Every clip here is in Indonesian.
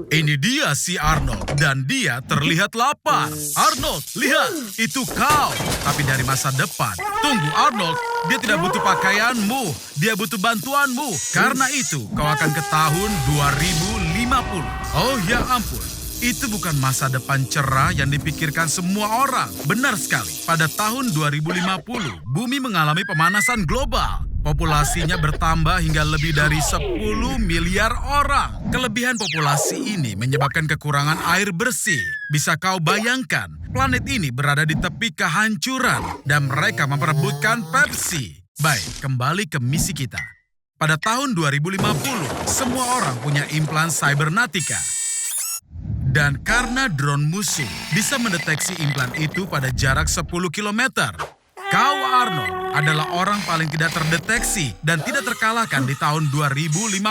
Ini dia si Arnold, dan dia terlihat lapar. Arnold, lihat, itu kau. Tapi dari masa depan. Tunggu Arnold, dia tidak butuh pakaianmu. Dia butuh bantuanmu. Karena itu, kau akan ke tahun 2050. Oh ya ampun, itu bukan masa depan cerah yang dipikirkan semua orang. Benar sekali, pada tahun 2050, bumi mengalami pemanasan global. Populasinya bertambah hingga lebih dari 10 miliar orang. Kelebihan populasi ini menyebabkan kekurangan air bersih. Bisa kau bayangkan, planet ini berada di tepi kehancuran dan mereka memperebutkan Pepsi. Baik, kembali ke misi kita. Pada tahun 2050, semua orang punya implan cybernatika. Dan karena drone musuh bisa mendeteksi implan itu pada jarak 10 kilometer, kau, Arnold, adalah orang paling tidak terdeteksi dan tidak terkalahkan di tahun 2050.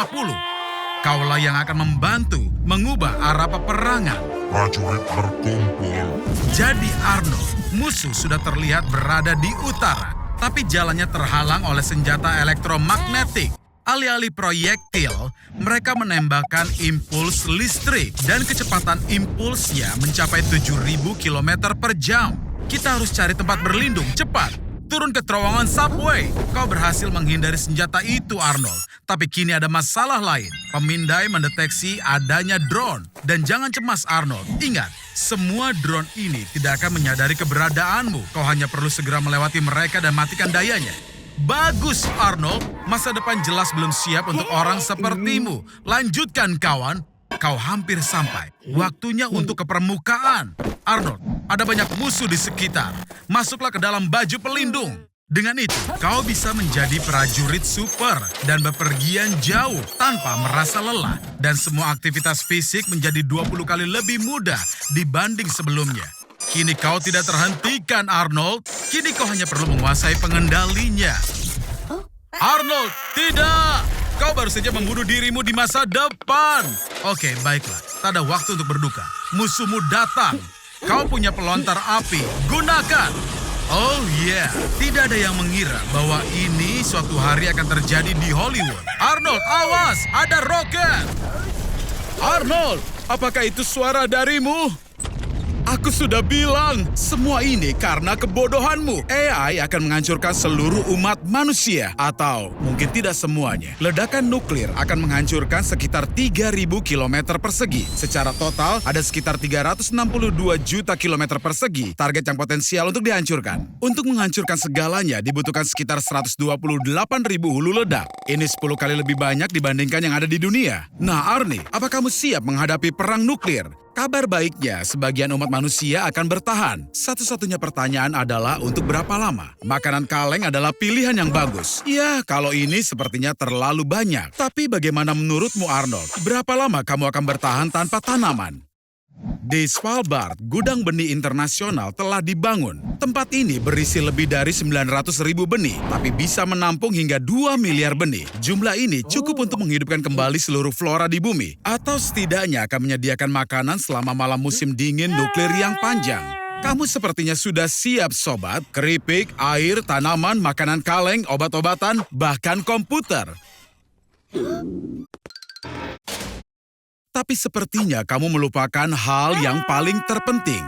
Kaulah yang akan membantu mengubah arah peperangan. Prajurit berkumpul. Jadi Arnold, musuh sudah terlihat berada di utara, tapi jalannya terhalang oleh senjata elektromagnetik. Alih-alih proyektil, mereka menembakkan impuls listrik dan kecepatan impulsnya mencapai 7.000 km per jam. Kita harus cari tempat berlindung, cepat. Turun ke terowongan subway. Kau berhasil menghindari senjata itu, Arnold. Tapi kini ada masalah lain. Pemindai mendeteksi adanya drone. Dan jangan cemas, Arnold. Ingat, semua drone ini tidak akan menyadari keberadaanmu. Kau hanya perlu segera melewati mereka dan matikan dayanya. Bagus, Arnold. Masa depan jelas belum siap untuk orang sepertimu. Lanjutkan, kawan. Kau hampir sampai. Waktunya untuk ke permukaan. Arnold, ada banyak musuh di sekitar. Masuklah ke dalam baju pelindung. Dengan itu, kau bisa menjadi prajurit super dan bepergian jauh tanpa merasa lelah. Dan semua aktivitas fisik menjadi 20 kali lebih mudah dibanding sebelumnya. Kini kau tidak terhentikan, Arnold. Kini kau hanya perlu menguasai pengendalinya. Arnold, tidak! Kau baru saja membunuh dirimu di masa depan. Oke, baiklah. Tak ada waktu untuk berduka. Musuhmu datang. Kau punya pelontar api. Gunakan. Oh yeah, tidak ada yang mengira bahwa ini suatu hari akan terjadi di Hollywood. Arnold, awas! Ada roket! Arnold, apakah itu suara darimu? Aku sudah bilang, semua ini karena kebodohanmu. AI akan menghancurkan seluruh umat manusia. Atau mungkin tidak semuanya. Ledakan nuklir akan menghancurkan sekitar 3.000 km persegi. Secara total, ada sekitar 362 juta kilometer persegi target yang potensial untuk dihancurkan. Untuk menghancurkan segalanya dibutuhkan sekitar 128.000 hulu ledak. Ini 10 kali lebih banyak dibandingkan yang ada di dunia. Nah, Arnie, apa kamu siap menghadapi perang nuklir? Kabar baiknya, sebagian umat manusia akan bertahan. Satu-satunya pertanyaan adalah untuk berapa lama? Makanan kaleng adalah pilihan yang bagus. Ya, kalau ini sepertinya terlalu banyak. Tapi bagaimana menurutmu, Arnold? Berapa lama kamu akan bertahan tanpa tanaman? Di Svalbard, gudang benih internasional telah dibangun. Tempat ini berisi lebih dari 900.000 benih, tapi bisa menampung hingga 2 miliar benih. Jumlah ini cukup untuk menghidupkan kembali seluruh flora di bumi. Atau setidaknya akan menyediakan makanan selama malam musim dingin nuklir yang panjang. Kamu sepertinya sudah siap, sobat. Keripik, air, tanaman, makanan kaleng, obat-obatan, bahkan komputer. Tapi sepertinya kamu melupakan hal yang paling terpenting.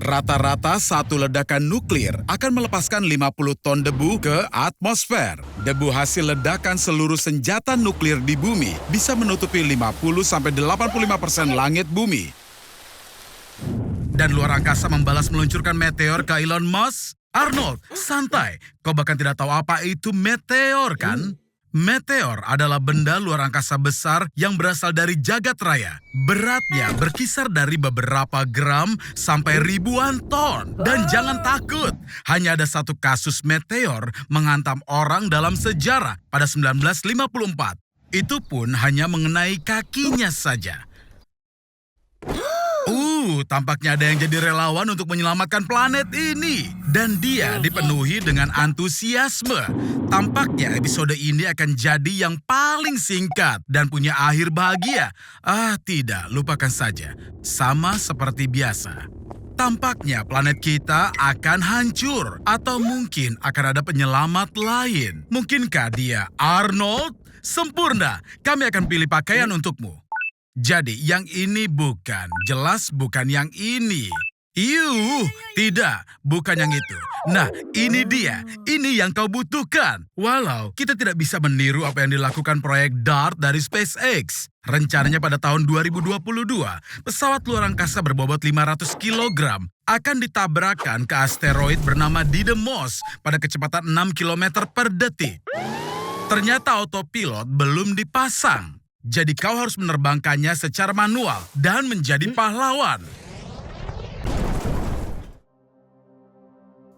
Rata-rata satu ledakan nuklir akan melepaskan 50 ton debu ke atmosfer. Debu hasil ledakan seluruh senjata nuklir di bumi bisa menutupi 50-85% langit bumi. Dan luar angkasa membalas meluncurkan meteor ke Elon Musk? Arnold, santai. Kau bahkan tidak tahu apa itu meteor, kan? Meteor adalah benda luar angkasa besar yang berasal dari jagat raya. Beratnya berkisar dari beberapa gram sampai ribuan ton. Dan jangan takut, hanya ada satu kasus meteor menghantam orang dalam sejarah pada 1954. Itu pun hanya mengenai kakinya saja. Tampaknya ada yang jadi relawan untuk menyelamatkan planet ini. Dan dia dipenuhi dengan antusiasme. Tampaknya episode ini akan jadi yang paling singkat dan punya akhir bahagia. Tidak, lupakan saja. Sama seperti biasa. Tampaknya planet kita akan hancur. Atau mungkin akan ada penyelamat lain. Mungkinkah dia Arnold? Sempurna, kami akan pilih pakaian untukmu. Jadi yang ini bukan, jelas bukan yang ini. Tidak, bukan yang itu. Nah, ini dia, ini yang kau butuhkan. Walau kita tidak bisa meniru apa yang dilakukan proyek DART dari SpaceX. Rencananya pada tahun 2022, pesawat luar angkasa berbobot 500 kg akan ditabrakkan ke asteroid bernama Didymos pada kecepatan 6 km per detik. Ternyata autopilot belum dipasang. Jadi kau harus menerbangkannya secara manual dan menjadi pahlawan.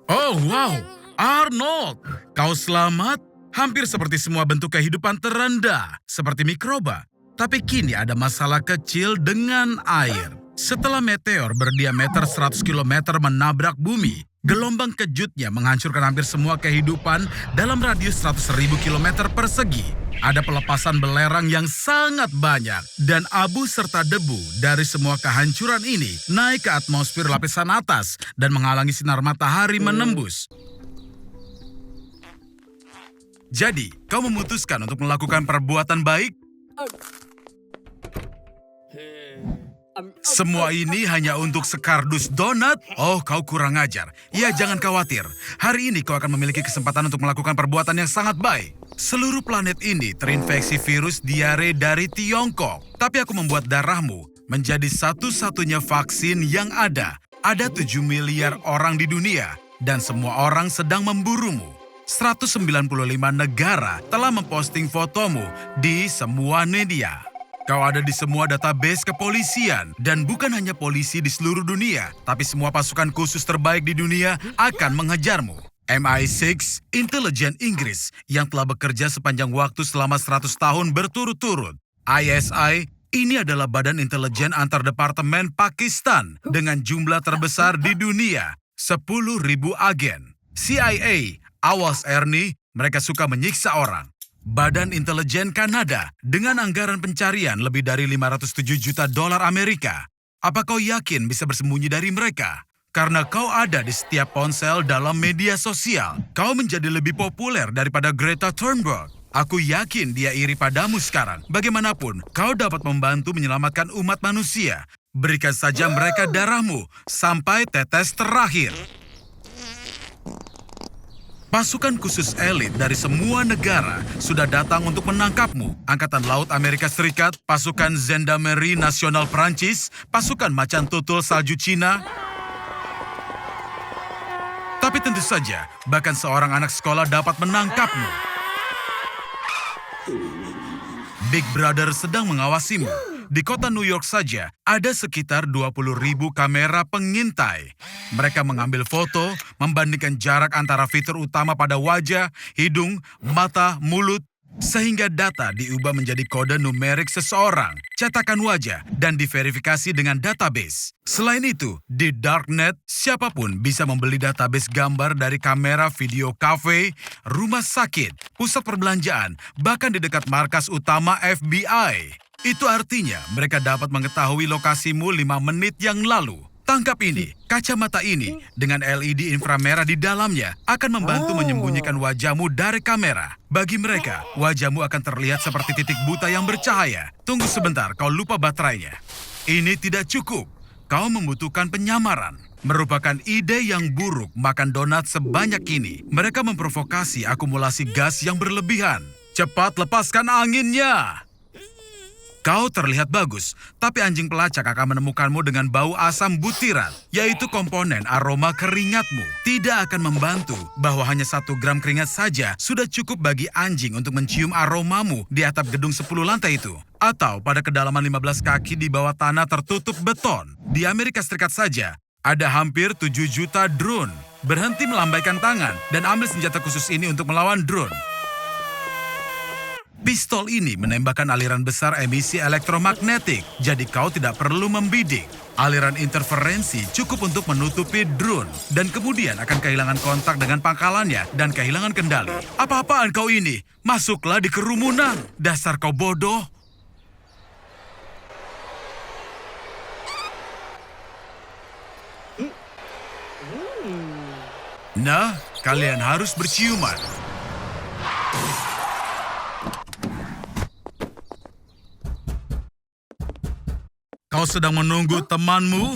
Oh wow, Arnold, kau selamat? Hampir seperti semua bentuk kehidupan terendah, seperti mikroba. Tapi kini ada masalah kecil dengan air. Setelah meteor berdiameter 100 km menabrak bumi, gelombang kejutnya menghancurkan hampir semua kehidupan dalam radius 100.000 km persegi. Ada pelepasan belerang yang sangat banyak dan abu serta debu dari semua kehancuran ini naik ke atmosfer lapisan atas dan menghalangi sinar matahari menembus. Jadi, kau memutuskan untuk melakukan perbuatan baik? Semua ini hanya untuk sekardus donat? Oh, kau kurang ajar. Ya, jangan khawatir. Hari ini kau akan memiliki kesempatan untuk melakukan perbuatan yang sangat baik. Seluruh planet ini terinfeksi virus diare dari Tiongkok. Tapi aku membuat darahmu menjadi satu-satunya vaksin yang ada. Ada 7 miliar orang di dunia dan semua orang sedang memburumu. 195 negara telah memposting fotomu di semua media. Kau ada di semua database kepolisian. Dan bukan hanya polisi di seluruh dunia, tapi semua pasukan khusus terbaik di dunia akan mengejarmu. MI6, intelijen Inggris yang telah bekerja sepanjang waktu selama 100 tahun berturut-turut. ISI, ini adalah badan intelijen antar departemen Pakistan dengan jumlah terbesar di dunia, 10.000 agen. CIA, awas Ernie, mereka suka menyiksa orang. Badan Intelijen Kanada dengan anggaran pencarian lebih dari 507 juta dolar Amerika. Apa kau yakin bisa bersembunyi dari mereka? Karena kau ada di setiap ponsel dalam media sosial. Kau menjadi lebih populer daripada Greta Thunberg. Aku yakin dia iri padamu sekarang. Bagaimanapun, kau dapat membantu menyelamatkan umat manusia. Berikan saja mereka darahmu sampai tetes terakhir. Pasukan khusus elit dari semua negara sudah datang untuk menangkapmu. Angkatan Laut Amerika Serikat, pasukan Gendarmerie Nasional Prancis, pasukan macan tutul salju Cina. Tapi tentu saja, bahkan seorang anak sekolah dapat menangkapmu. Big Brother sedang mengawasimu. Di kota New York saja, ada sekitar 20.000 kamera pengintai. Mereka mengambil foto, membandingkan jarak antara fitur utama pada wajah, hidung, mata, mulut, sehingga data diubah menjadi kode numerik seseorang, cetakan wajah, dan diverifikasi dengan database. Selain itu, di Darknet, siapapun bisa membeli database gambar dari kamera video kafe, rumah sakit, pusat perbelanjaan, bahkan di dekat markas utama FBI. Itu artinya mereka dapat mengetahui lokasimu 5 menit yang lalu. Tangkap ini, kacamata ini dengan LED inframerah di dalamnya akan membantu menyembunyikan wajahmu dari kamera. Bagi mereka, wajahmu akan terlihat seperti titik buta yang bercahaya. Tunggu sebentar, kau lupa baterainya. Ini tidak cukup. Kau membutuhkan penyamaran. Merupakan ide yang buruk makan donat sebanyak ini. Mereka memprovokasi akumulasi gas yang berlebihan. Cepat lepaskan anginnya. Kau terlihat bagus, tapi anjing pelacak akan menemukanmu dengan bau asam butirat, yaitu komponen aroma keringatmu. Tidak akan membantu bahwa hanya 1 gram keringat saja sudah cukup bagi anjing untuk mencium aromamu di atap gedung 10 lantai itu. Atau pada kedalaman 15 kaki di bawah tanah tertutup beton. Di Amerika Serikat saja, ada hampir 7 juta drone. Berhenti melambaikan tangan dan ambil senjata khusus ini untuk melawan drone. Pistol ini menembakkan aliran besar emisi elektromagnetik, jadi kau tidak perlu membidik. Aliran interferensi cukup untuk menutupi drone, dan kemudian akan kehilangan kontak dengan pangkalannya dan kehilangan kendali. Apa-apaan kau ini? Masuklah di kerumunan. Dasar kau bodoh. Nah, kalian harus berciuman. kau sedang menunggu temanmu?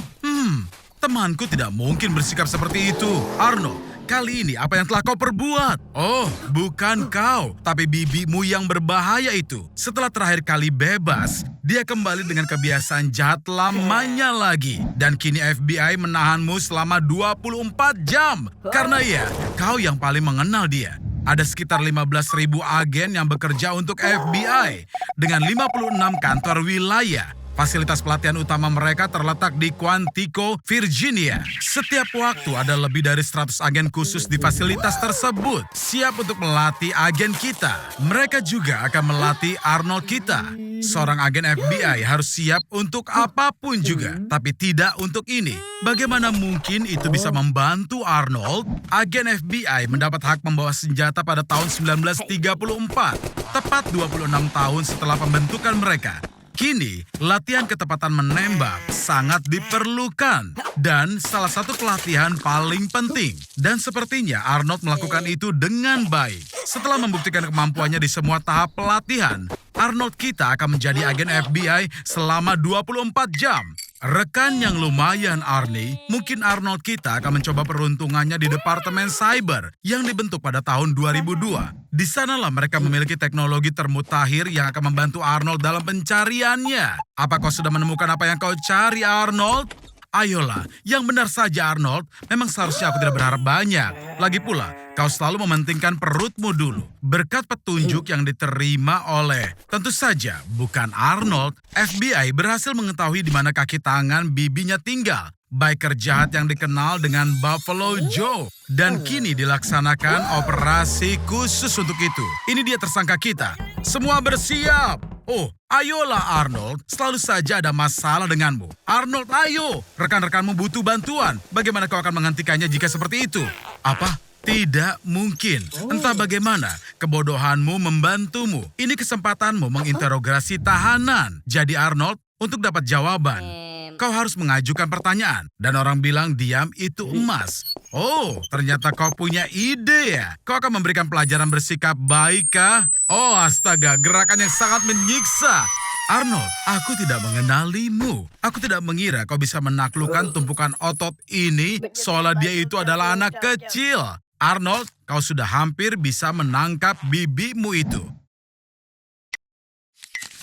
Temanku tidak mungkin bersikap seperti itu. Arnold, kali ini apa yang telah kau perbuat? Oh, bukan kau, tapi bibimu yang berbahaya itu. Setelah terakhir kali bebas, dia kembali dengan kebiasaan jahat lamanya lagi. Dan kini FBI menahanmu selama 24 jam. Karena ya, kau yang paling mengenal dia. Ada sekitar 15.000 agen yang bekerja untuk FBI dengan 56 kantor wilayah. Fasilitas pelatihan utama mereka terletak di Quantico, Virginia. Setiap waktu ada lebih dari 100 agen khusus di fasilitas tersebut, siap untuk melatih agen kita. Mereka juga akan melatih Arnold kita. Seorang agen FBI harus siap untuk apapun juga, tapi tidak untuk ini. Bagaimana mungkin itu bisa membantu Arnold? Agen FBI mendapat hak membawa senjata pada tahun 1934, tepat 26 tahun setelah pembentukan mereka. Kini, latihan ketepatan menembak sangat diperlukan dan salah satu pelatihan paling penting. Dan sepertinya Arnold melakukan itu dengan baik. Setelah membuktikan kemampuannya di semua tahap pelatihan, Arnold kita akan menjadi agen FBI selama 24 jam. Rekan yang lumayan, Arnie. Mungkin Arnold kita akan mencoba peruntungannya di Departemen Cyber yang dibentuk pada tahun 2002. Di sanalah mereka memiliki teknologi termutakhir yang akan membantu Arnold dalam pencariannya. Apa kau sudah menemukan apa yang kau cari, Arnold? Ayolah, yang benar saja, Arnold. Memang seharusnya aku tidak berharap banyak. Lagi pula, kau selalu mementingkan perutmu dulu. Berkat petunjuk yang diterima oleh, tentu saja, bukan Arnold, FBI berhasil mengetahui di mana kaki tangan bibinya tinggal. Biker jahat yang dikenal dengan Buffalo Joe. Dan kini dilaksanakan operasi khusus untuk itu. Ini dia tersangka kita. Semua bersiap. Oh, ayolah Arnold, selalu saja ada masalah denganmu. Arnold, ayo. Rekan-rekanmu butuh bantuan. Bagaimana kau akan menghentikannya jika seperti itu? Apa? Tidak mungkin. Entah bagaimana, kebodohanmu membantumu. Ini kesempatanmu menginterogasi tahanan. Jadi Arnold, untuk dapat jawaban, kau harus mengajukan pertanyaan. Dan orang bilang diam itu emas. Oh, ternyata kau punya ide ya. Kau akan memberikan pelajaran bersikap baik kah? Oh astaga, gerakan yang sangat menyiksa. Arnold, aku tidak mengenalimu. Aku tidak mengira kau bisa menaklukkan tumpukan otot ini seolah dia itu adalah anak kecil. Arnold, kau sudah hampir bisa menangkap bibimu itu.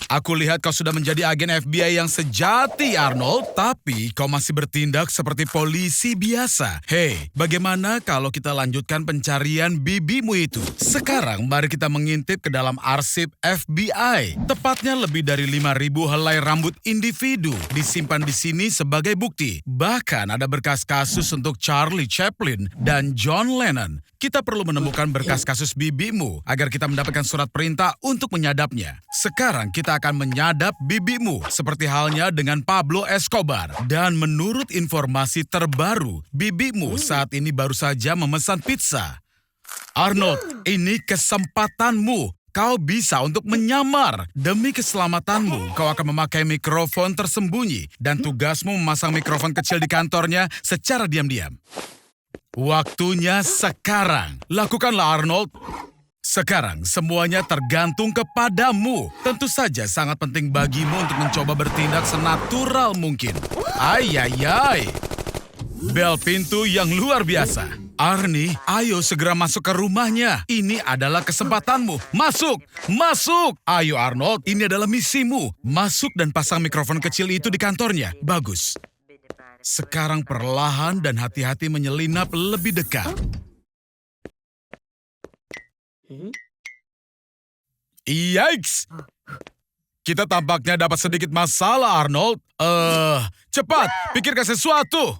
Aku lihat kau sudah menjadi agen FBI yang sejati, Arnold. Tapi kau masih bertindak seperti polisi biasa. Hei, bagaimana kalau kita lanjutkan pencarian bibimu itu? Sekarang mari kita mengintip ke dalam arsip FBI. Tepatnya lebih dari 5.000 helai rambut individu disimpan di sini sebagai bukti. Bahkan ada berkas kasus untuk Charlie Chaplin dan John Lennon. Kita perlu menemukan berkas kasus bibimu agar kita mendapatkan surat perintah untuk menyadapnya. Sekarang kita akan menyadap bibimu seperti halnya dengan Pablo Escobar. Dan menurut informasi terbaru, bibimu saat ini baru saja memesan pizza. Arnold, ini kesempatanmu. Kau bisa untuk menyamar. Demi keselamatanmu, kau akan memakai mikrofon tersembunyi. Dan tugasmu memasang mikrofon kecil di kantornya secara diam-diam. Waktunya sekarang. Lakukanlah, Arnold. Sekarang semuanya tergantung kepadamu. Tentu saja sangat penting bagimu untuk mencoba bertindak senatural mungkin. Ay. Bel pintu yang luar biasa. Arnie, ayo segera masuk ke rumahnya. Ini adalah kesempatanmu. Masuk. Ayo Arnold, ini adalah misimu. Masuk dan pasang mikrofon kecil itu di kantornya. Bagus. Sekarang perlahan dan hati-hati menyelinap lebih dekat. Yikes! Kita tampaknya dapat sedikit masalah, Arnold. Cepat, pikirkan sesuatu.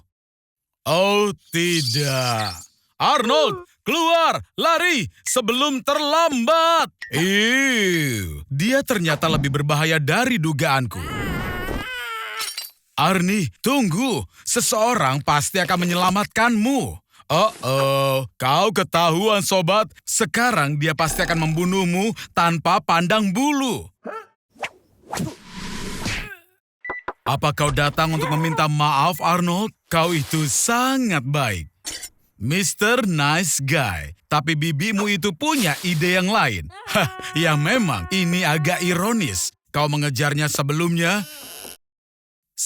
Oh, tidak. Arnold, keluar, lari, sebelum terlambat. Dia ternyata lebih berbahaya dari dugaanku. Arnie, tunggu. Seseorang pasti akan menyelamatkanmu. Kau ketahuan sobat. Sekarang dia pasti akan membunuhmu tanpa pandang bulu. Apa kau datang untuk meminta maaf, Arnold? Kau itu sangat baik. Mr. Nice Guy. Tapi bibimu itu punya ide yang lain. Ya memang, ini agak ironis. Kau mengejarnya sebelumnya.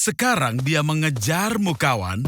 Sekarang dia mengejar Mukawan